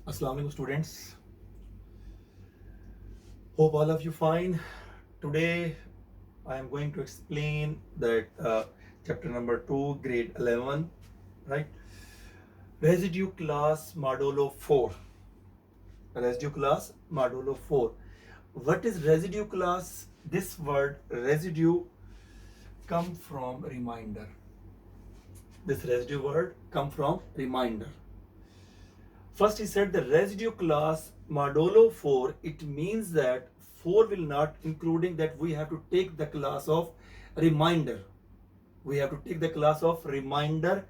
Assalamu alaikum students. Hope all of you fine. Today I am going to explain that chapter number 2 grade 11, right? Residue class modulo 4. Residue class modulo 4. What is residue class? This word residue come from reminder. This residue word come from reminder. First, he said the residue class modulo 4, it means that 4 will not, including that we have to take the class of reminder. We have to take the class of reminder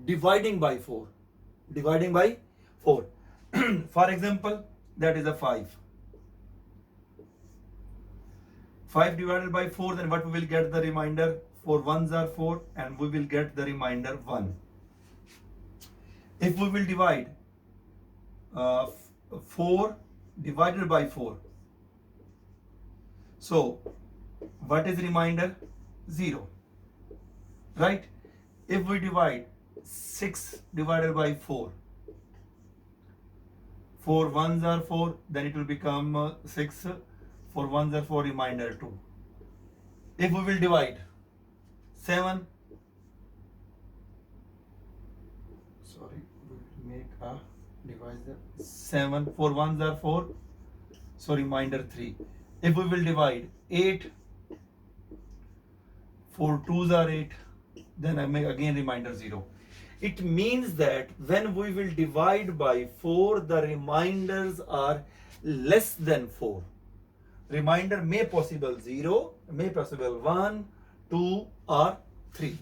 dividing by 4. Dividing by 4. For example, that is a 5. 5 divided by 4, then what we will get the remainder? 4 ones are 4 and we will get the remainder 1. If we will divide 4 divided by 4. So, what is remainder? 0. Right? If we divide 6 divided by 4, 4 ones are 4, then it will become 6. 4 ones are 4, remainder 2. If we will divide 7, sorry, we will make a divisor. 7, 4 ones are 4, so remainder 3. If we will divide 8, 4 twos are 8, then I make again remainder 0. It means that when we will divide by 4, the reminders are less than 4. Remainder may possible 0, may possible 1, 2 or 3.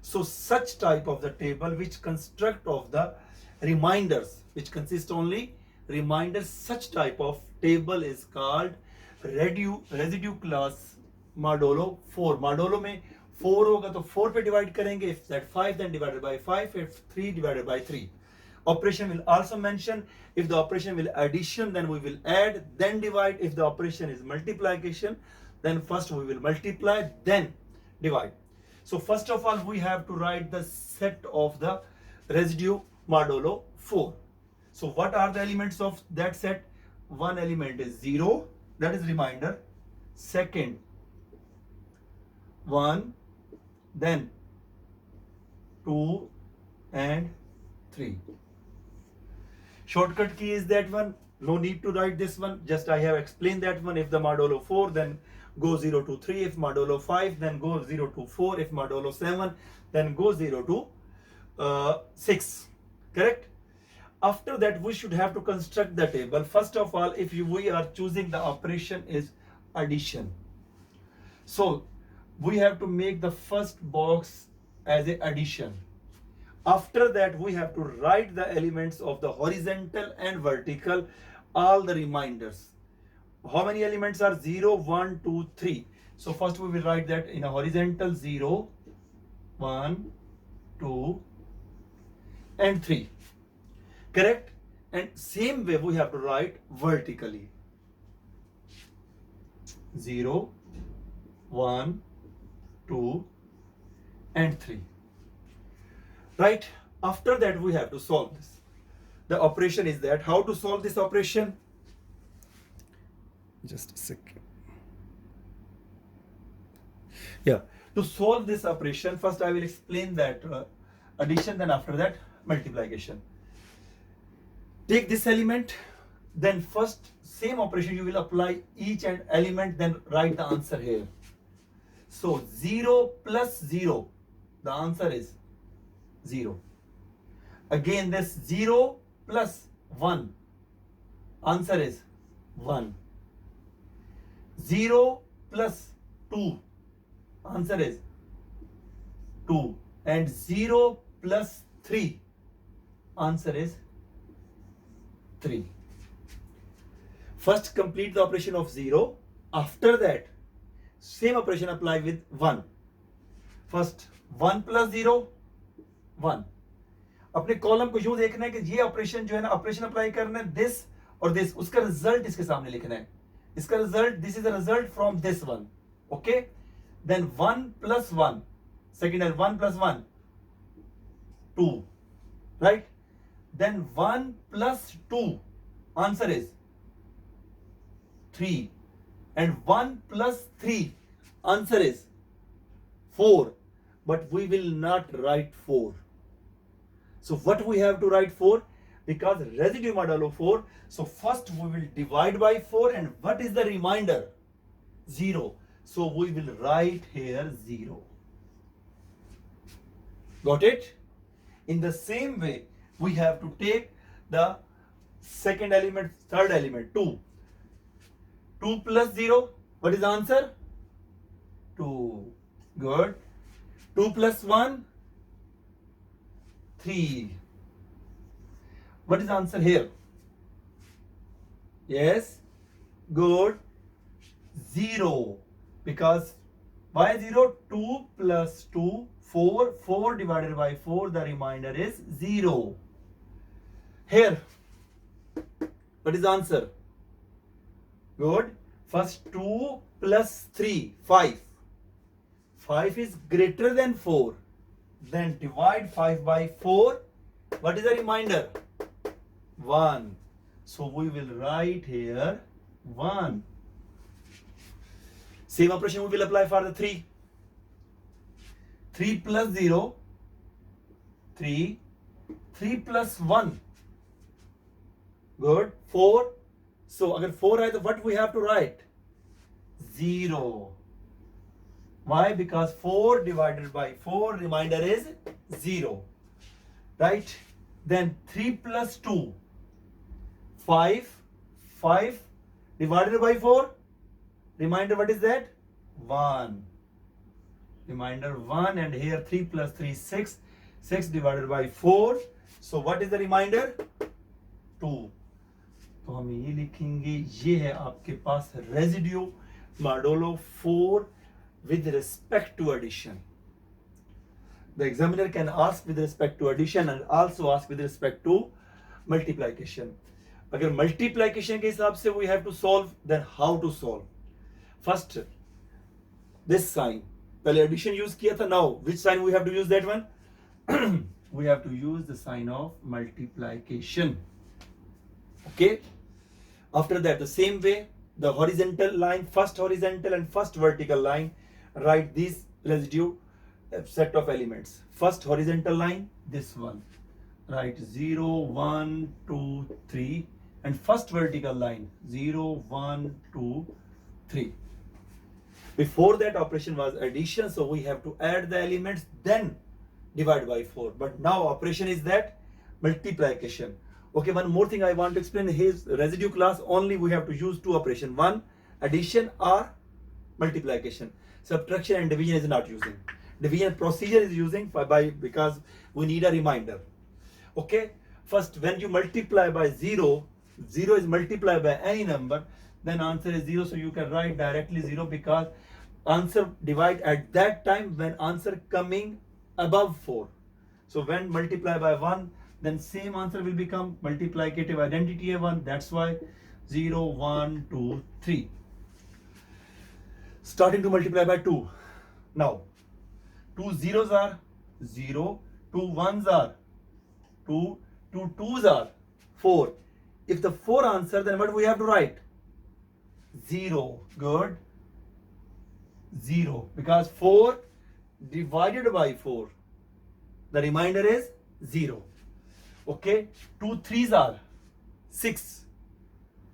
So such type of the table which construct of the reminders, which consist only reminders, such type of table is called residue class modulo 4. Modulo में 4 होगा तो 4 पे divide करेंगे. If that 5, then divided by 5. If 3, divided by 3. Operation will also mention, if the operation will addition, then we will add, then divide. If the operation is multiplication, then first we will multiply, then divide. So first of all, we have to write the set of the residue modulo 4. So what are the elements of that set? One element is 0, that is remainder. Second, 1, then 2 and 3. Shortcut key is that one. No need to write this one. Just I have explained that one. If the modulo 4, then go 0 to 3. If modulo 5, then go 0 to 4. If modulo 7, then go 0 to 6. Correct? After that, we should have to construct the table. First of all, if we are choosing the operation is addition. So, we have to make the first box as a addition. After that, we have to write the elements of the horizontal and vertical, all the reminders. How many elements are 0, 1, 2, 3? So first we will write that in a horizontal 0, 1, 2 and 3. Correct? And same way we have to write vertically. 0, 1, 2 and 3. Right? After that, we have to solve this. The operation is that. How to solve this operation? Just a second. Yeah. To solve this operation, first I will explain that addition, then after that multiplication. Take this element, then first same operation you will apply each and element, then write the answer here. So 0 plus 0, the answer is 0. Again this 0 plus 1, answer is 1. 0 plus 2, answer is 2. And 0 plus 3, answer is 3. First complete the operation of 0. After that, same operation apply with 1. First 1 plus 0, 1. अपने column को यूं देखना है कि ये operation जो है ना, ऑपरेशन अप्लाई करना है दिस और दिस, उसका रिजल्ट इसके सामने लिखना है. इसका result, this is the result from this one. Okay, then 1 plus 1, second and 1 plus 1, 2, right? then 1 plus 2, answer is 3, and 1 plus 3, answer is 4, but we will not write 4. So what we have to write 4? Because residue modulo 4, so first we will divide by 4, and what is the remainder? 0. So we will write here 0. Got it? In the same way, we have to take the second element, third element, 2. 2 plus 0, what is the answer? 2. Good. 2 plus 1, 3. What is the answer here? Yes. Good. 0. Because why 0? 2 plus 2, 4. 4 divided by 4, the remainder is 0. Here, what is the answer? Good. First 2 plus 3, 5. 5 is greater than 4. Then divide 5 by 4. What is the remainder? 1. So we will write here 1. Same operation we will apply for the 3. 3 plus 0, 3. 3 plus 1. Good. 4. So agar 4 hai, to what we have to write? 0. Why? Because 4 divided by 4, remainder is 0. Right? Then 3 plus 2, 5. 5 divided by 4, remainder what is that? 1. Remainder 1, and here 3 plus 3, 6. 6 divided by 4. So what is the remainder? 2. तो हम ये लिखेंगे, ये है आपके पास residue modulo 4 with respect to addition. The examiner can ask with respect to addition and also ask with respect to multiplication. अगर multiplication के हिसाब से we have to solve, then how to solve? First, this sign. पहले addition use किया था. Now, which sign we have to use that one? We have to use the sign of multiplication. Okay. After that, the same way, the horizontal line, first horizontal and first vertical line, write these residue set of elements. First horizontal line, this one. Write 0, 1, 2, 3. And first vertical line, 0, 1, 2, 3. Before that operation was addition, so we have to add the elements, then divide by 4. But now operation is that multiplication. Okay, one more thing I want to explain. His residue class, only we have to use two operations. One, addition or multiplication. Subtraction and division is not using. Division procedure is using because we need a reminder. Okay, first when you multiply by 0, 0 is multiplied by any number, then answer is 0. So you can write directly 0 because answer divide at that time when answer coming above 4. So when multiply by 1, then same answer will become multiplicative identity A1. That's why 0, 1, 2, 3. Starting to multiply by 2. Now, 2 zeros are 0, 2 ones are 2, 2 twos are 4. If the 4 answer, then what we have to write? 0. Good. 0. Because 4 divided by 4, the remainder is 0. Okay. 2 threes are 6.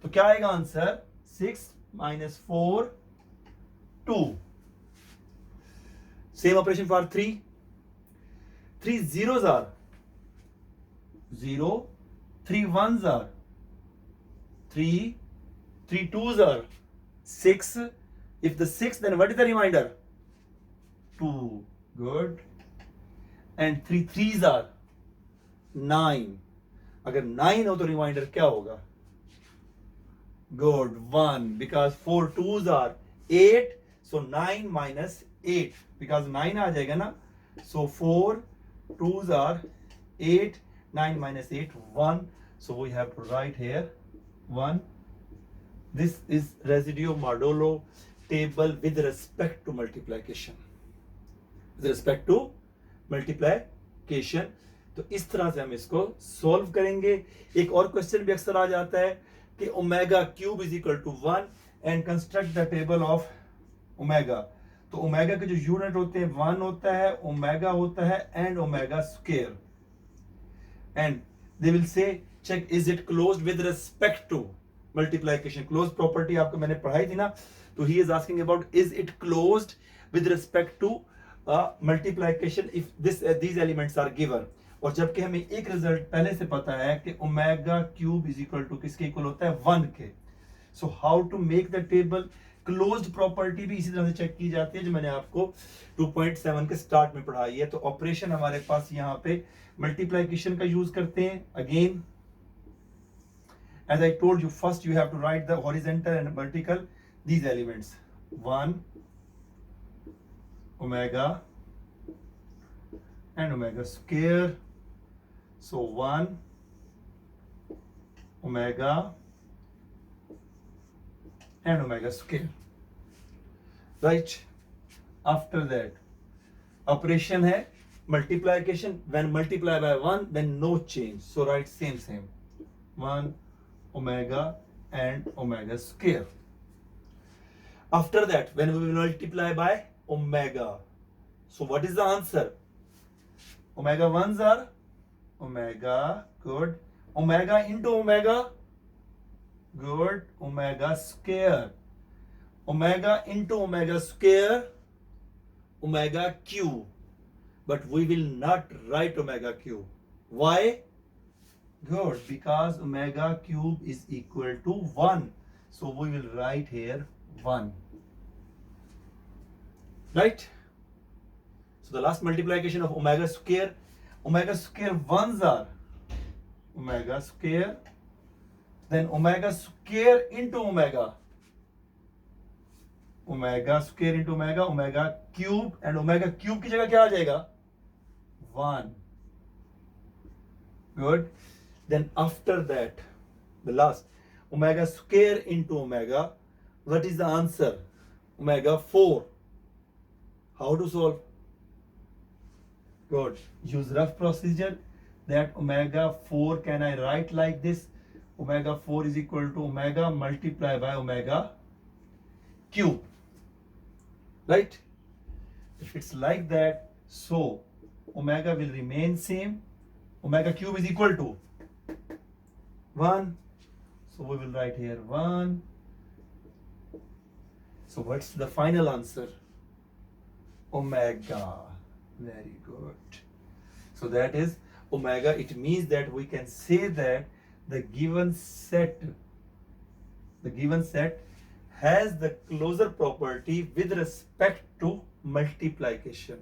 तो क्या आएगा answer? 6 minus 4, 2. Same operation for 3. 3 zeros are 0. 3 ones are 3. 3 twos are 6. If the 6, then what is the remainder? 2. Good. And 3 threes are 9. अगर 9 हो तो reminder क्या होगा? Good. 1. Because 4 twos are 8. So 9 minus 8. Because 9 आ जाएगा ना. So 4 twos are 8. 9 minus 8, 1. So we have to write here 1. This is residue modulo table with respect to multiplication. With respect to multiplication. तो इस तरह से हम इसको सॉल्व करेंगे। एक और क्वेश्चन भी अक्सर आ जाता है कि omega cube is equal to 1 and construct the table of omega. तो ओमेगा के जो यूनिट होते हैं 1 होता है, ओमेगा होता है and omega square, and they will say check is it closed with respect to multiplication. Close property आपको मैंने पढ़ाई थी ना, तो he is asking about is it closed with respect to multiplication if these elements are given. और जबकि हमें एक रिजल्ट पहले से पता है कि omega cube is equal to किसके इक्वल होता है 1 के। So how to make the table. Closed property भी इसी तरह से चेक की जाती है जो मैंने आपको 2.7 के स्टार्ट में पढ़ाई है। तो ऑपरेशन हमारे पास यहाँ पे मल्टीप्लिकेशन का यूज करते हैं। Again as I told you, first you have to write the horizontal and vertical these elements 1 omega and omega square. So 1 omega and omega square, right? After that operation है multiplication. When multiply by 1 then no change, so write same 1 omega and omega square. After that when we will multiply by omega, so what is the answer? Omega 1s are omega, good, omega into omega, good, omega square, omega into omega square, omega cube. But we will not write omega cube. Why? Good, because omega cube is equal to 1. So we will write here 1. Right? So the last multiplication of omega square 1s are omega square, then omega square into omega, omega square into omega, omega cube, and omega cube की जगह क्या आ जाएगा 1. Good. Then after that the last omega square into omega, what is the answer? Omega 4. How to solve? Good. Use rough procedure. That omega 4 can I write like this? Omega 4 is equal to omega multiplied by omega cube, right? If it's like that, so omega will remain same. Omega cube is equal to 1, so we will write here 1. So what's the final answer? Omega. Very good. So that is omega. It means that we can say that the given set has the closure property with respect to multiplication.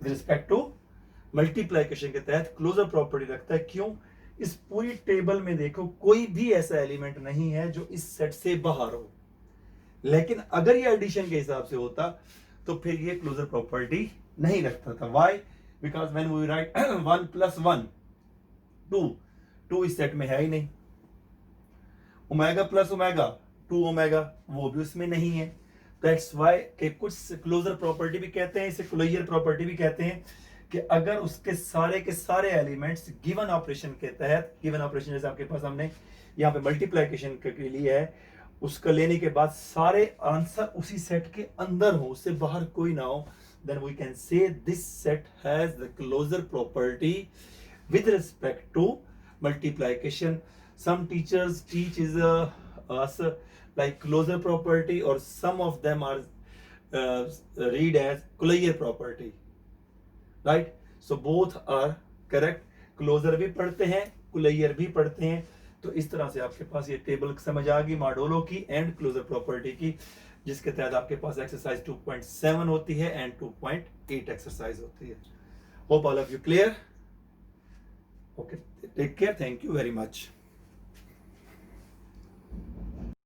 With respect to multiplication के तहत closure property रखता है। क्यों? इस पूरी table में देखो कोई भी ऐसा एलिमेंट नहीं है जो इस सेट से बाहर हो, लेकिन अगर ये एडिशन के हिसाब से होता तो फिर ये क्लोजर प्रॉपर्टी नहीं रखता था। Why? Because when we write 1 plus 1 2 इस सेट में है ही नहीं। ओमेगा प्लस ओमेगा 2 ओमेगा वो भी उसमें नहीं है। दैट्स व्हाई के कुछ क्लोजर प्रॉपर्टी भी कहते हैं, इसे क्लोजर प्रॉपर्टी भी कहते हैं कि अगर उसके सारे के सारे एलिमेंट्स गिवन ऑपरेशन के तहत, गिवन ऑपरेशन जैसे आपके पास हमने यहाँ पे मल्टीप्लिकेशन के लिए है, उसका लेने के बाद सारे आंसर उसी सेट के अंदर हो, उससे बाहर कोई ना हो, then we can say this set has the closure property with respect to multiplication. Some teachers teach us like closure property, or some of them are read as closure property, right? So both are correct. Closure भी पढ़ते हैं, closure भी पढ़ते हैं। तो इस तरह से आपके पास ये टेबल समझ आ गई माडोलो की एंड क्लोजर प्रॉपर्टी की, जिसके तहत आपके पास एक्सरसाइज 2.7 होती है एंड 2.8 एक्सरसाइज होती है। Hope all of you clear. Okay, take care, thank you very much.